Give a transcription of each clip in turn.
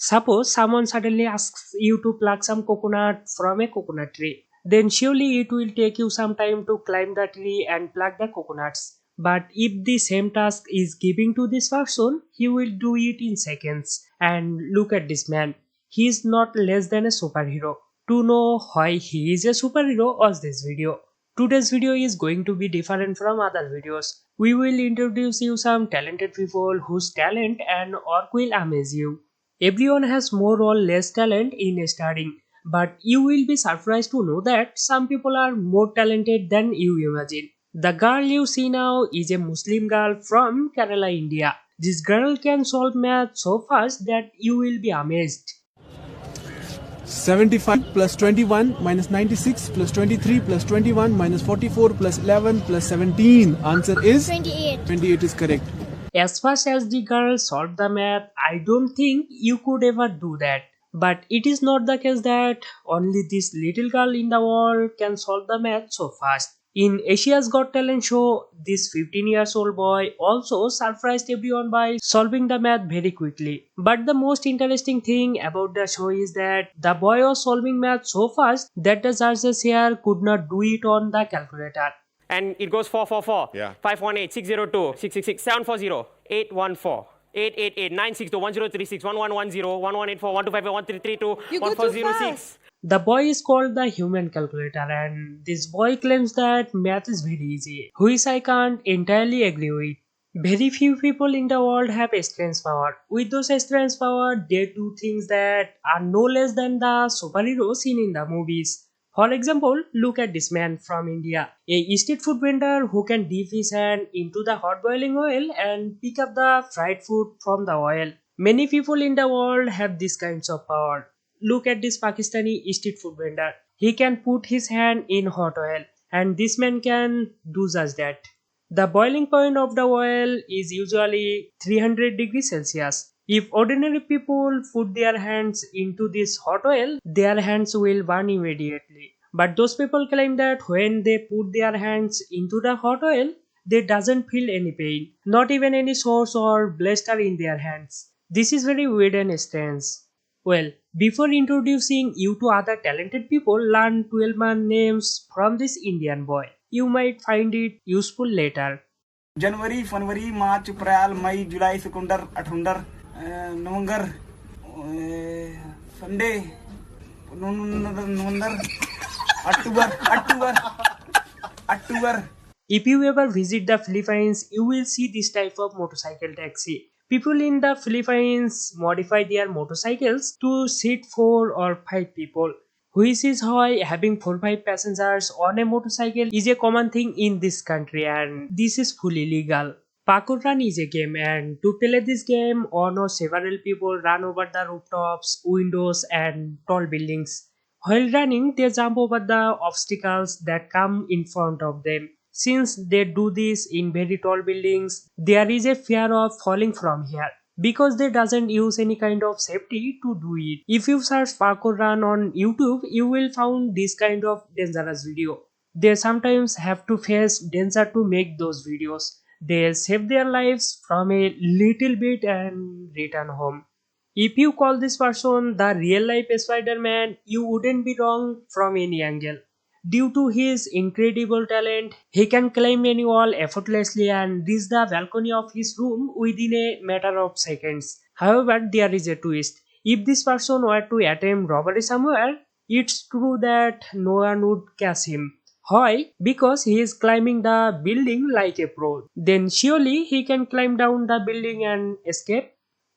Suppose someone suddenly asks you to pluck some coconut from a coconut tree. Then surely it will take you some time to climb the tree and pluck the coconuts. But if the same task is given to this person, he will do it in seconds. And look at this man. He is not less than a superhero. To know why he is a superhero, watch this video. Today's video is going to be different from other videos. We will introduce you some talented people whose talent and work will amaze you. Everyone has more or less talent in studying, but you will be surprised to know that some people are more talented than you imagine. The girl you see now is a Muslim girl from Kerala, India. This girl can solve math so fast that you will be amazed. 75 plus 21 minus 96 plus 23 plus 21 minus 44 plus 11 plus 17. Answer is 28. 28 is correct. As fast as the girl solved the math, I don't think you could ever do that. But it is not the case that only this little girl in the world can solve the math so fast. In Asia's Got Talent show, this 15 years old boy also surprised everyone by solving the math very quickly. But the most interesting thing about the show is that the boy was solving math so fast that the judges here could not do it on the calculator. And it goes 444, Yeah. 518, 602, 666, 740, 814, 888, 962, 1036, 1110, 1184, 1255, 1332, You go too 1406. The boy is called the human calculator, and this boy claims that math is very easy, which I can't entirely agree with. Very few people in the world have strange power. With those strange power, they do things that are no less than the superheroes seen in the movies. For example, look at this man from India, a street food vendor who can dip his hand into the hot boiling oil and pick up the fried food from the oil. Many people in the world have these kinds of power. Look at this Pakistani street food vendor. He can put his hand in hot oil, and this man can do just that. The boiling point of the oil is usually 300 degrees Celsius. If ordinary people put their hands into this hot oil, their hands will burn immediately. But those people claim that when they put their hands into the hot oil, they doesn't feel any pain, not even any sores or blister in their hands. This is very weird and strange. Well, before introducing you to other talented people, learn 12 man names from this Indian boy. You might find it useful later. जनवरी फरवरी मार्च अप्रैल मई जुलाई सितंबर अठुंबर नवंबर Sunday नवंबर अक्टूबर अक्टूबर अक्टूबर. If you ever visit the Philippines, you will see this type of motorcycle taxi. People in the Philippines modify their motorcycles to seat 4 or 5 people, which is why having 4 or 5 passengers on a motorcycle is a common thing in this country, and this is fully legal. Parkour Run is a game, and to play this game, one or several people run over the rooftops, windows, and tall buildings. While running, they jump over the obstacles that come in front of them. Since they do this in very tall buildings, there is a fear of falling from here because they doesn't use any kind of safety to do it. If you search parkour run on YouTube, you will find this kind of dangerous video. They sometimes have to face danger to make those videos. They save their lives from a little bit and return home. If you call this person the real life Spider-Man, you wouldn't be wrong from any angle. Due to his incredible talent, he can climb any wall effortlessly and reach the balcony of his room within a matter of seconds. However, there is a twist. If this person were to attempt robbery somewhere, it's true that no one would catch him. Why? Because he is climbing the building like a pro. Then surely he can climb down the building and escape.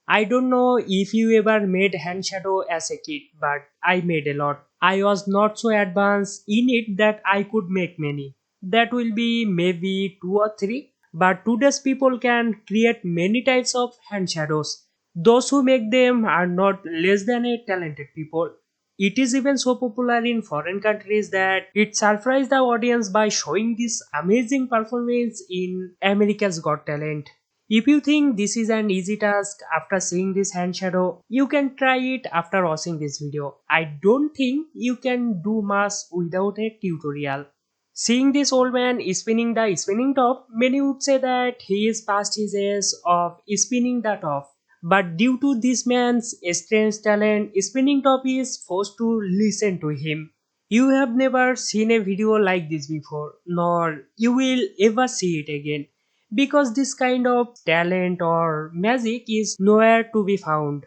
I don't know if you ever made hand shadow as a kid, but I made a lot. I was not so advanced in it that I could make many. That will be maybe 2 or 3. But today's people can create many types of hand shadows. Those who make them are not less than a talented people. It is even so popular in foreign countries that it surprised the audience by showing this amazing performance in America's Got Talent. If you think this is an easy task after seeing this hand shadow, you can try it after watching this video. I don't think you can do much without a tutorial. Seeing this old man spinning the spinning top, many would say that he is past his age of spinning the top. But due to this man's strange talent, spinning top is forced to listen to him. You have never seen a video like this before, nor you will ever see it again, because this kind of talent or magic is nowhere to be found.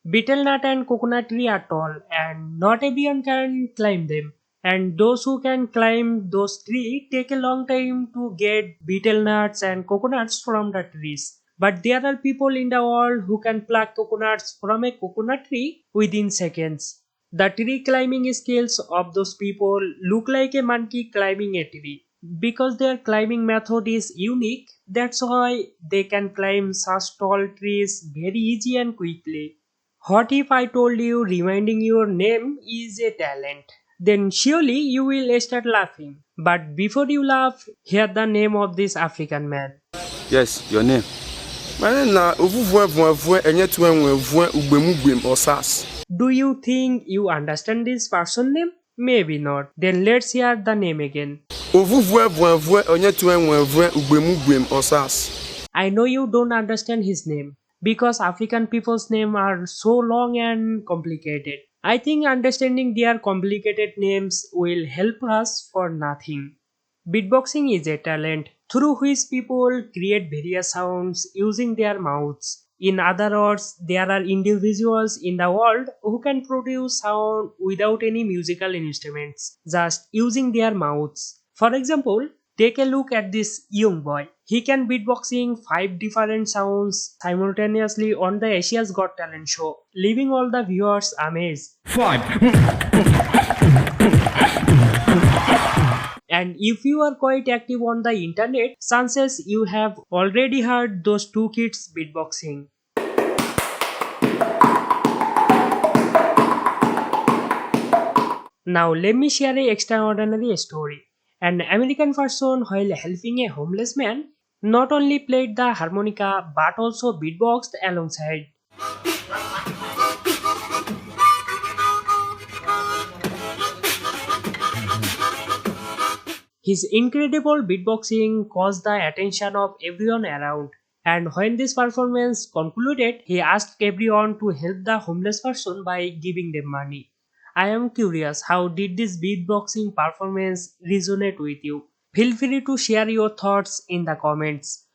Betel nut and coconut tree are tall, and not everyone can climb them. And those who can climb those trees take a long time to get betel nuts and coconuts from the trees. But there are people in the world who can pluck coconuts from a coconut tree within seconds. The tree climbing skills of those people look like a monkey climbing a tree. Because their climbing method is unique, that's why they can climb such tall trees very easy and quickly. What if I told you reminding your name is a talent? Then surely you will start laughing. But before you laugh, hear the name of this African man. Yes, your name. My name na Ovuvwe enye tuenwe ugbemugem or sas. Do you think you understand this person name? Maybe not. Then let's hear the name again. Ovuvwe enye tuenwe ugbemugem or sas. I know you don't understand his name because African people's name are so long and complicated. I think understanding their complicated names will help us for nothing. Beatboxing is a talent through which people create various sounds using their mouths. In other words, there are individuals in the world who can produce sound without any musical instruments, just using their mouths. For example, take a look at this young boy. He can beatboxing 5 different sounds simultaneously on the Asia's Got Talent show, leaving all the viewers amazed. 5. And if you are quite active on the internet, chances you have already heard those two kids beatboxing. Now let me share an extraordinary story. An American person, while helping a homeless man, not only played the harmonica but also beatboxed alongside. His incredible beatboxing caused the attention of everyone around, and when this performance concluded, he asked everyone to help the homeless person by giving them money. I am curious, how did this beatboxing performance resonate with you? Feel free to share your thoughts in the comments.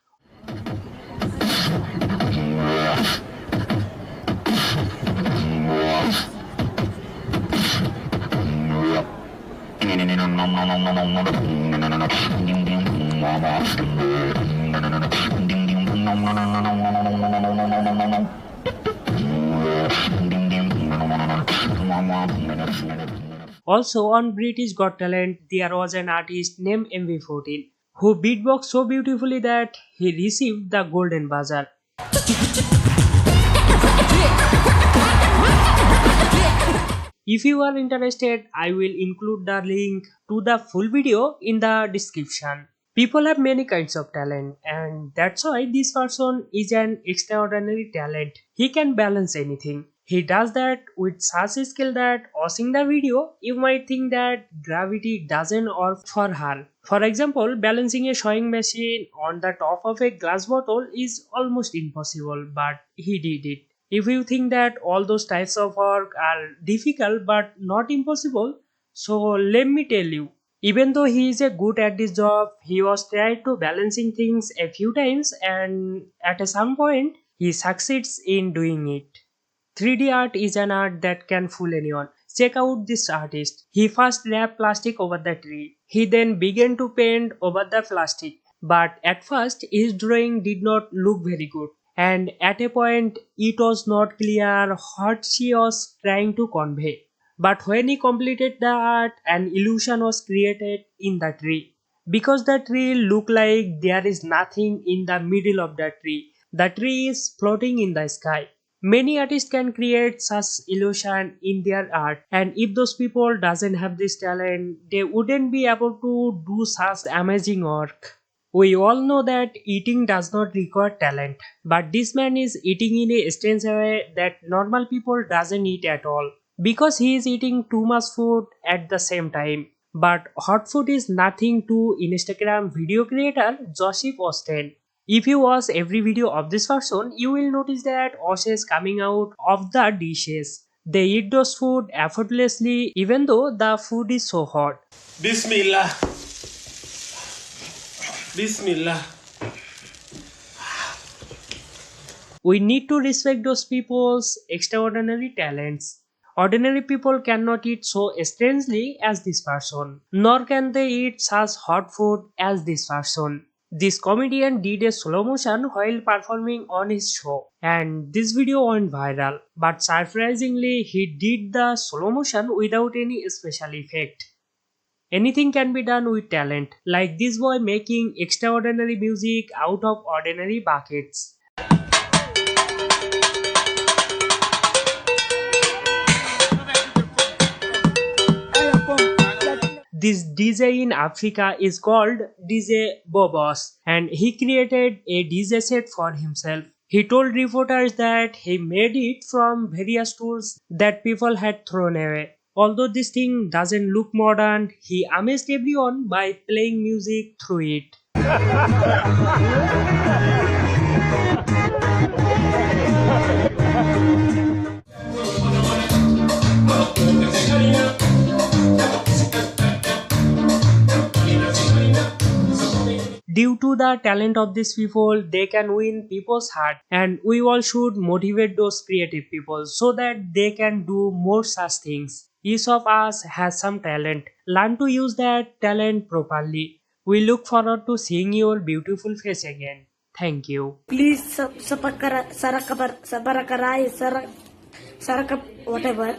Also on British Got Talent, there was an artist named MV14 who beatboxed so beautifully that he received the Golden Buzzer. If you are interested, I will include the link to the full video in the description. People have many kinds of talent, and that's why this person is an extraordinary talent. He can balance anything. He does that with such a skill that watching the video, you might think that gravity doesn't work for her. For example, balancing a sewing machine on the top of a glass bottle is almost impossible, but he did it. If you think that all those types of work are difficult but not impossible, so let me tell you, even though he is a good at this job, he was tried to balancing things a few times and at some point he succeeds in doing it. 3D art is an art that can fool anyone. Check out this artist. He first wrapped plastic over the tree. He then began to paint over the plastic. But at first his drawing did not look very good. And at a point it was not clear what she was trying to convey. But when he completed the art, an illusion was created in the tree. Because the tree looked like there is nothing in the middle of the tree. The tree is floating in the sky. Many artists can create such illusion in their art, and if those people doesn't have this talent, they wouldn't be able to do such amazing work. We all know that eating does not require talent, but this man is eating in a strange way that normal people doesn't eat at all, because he is eating too much food at the same time. But hot food is nothing to Instagram video creator Joseph Austin. If you watch every video of this person, you will notice that ashes coming out of the dishes. They eat those food effortlessly even though the food is so hot. Bismillah. Bismillah. We need to respect those people's extraordinary talents. Ordinary people cannot eat so strangely as this person, nor can they eat such hot food as this person. This comedian did a slow motion while performing on his show, and this video went viral. But surprisingly, he did the slow motion without any special effect. Anything can be done with talent, like this boy making extraordinary music out of ordinary buckets. This DJ in Africa is called DJ Bobos, and he created a DJ set for himself. He told reporters that he made it from various tools that people had thrown away. Although this thing doesn't look modern, he amazed everyone by playing music through it. Due to the talent of these people, they can win people's heart, and we all should motivate those creative people so that they can do more such things. Each of us has some talent. Learn to use that talent properly. We look forward to seeing your beautiful face again. Thank you. Please sarakar, sarakar, whatever.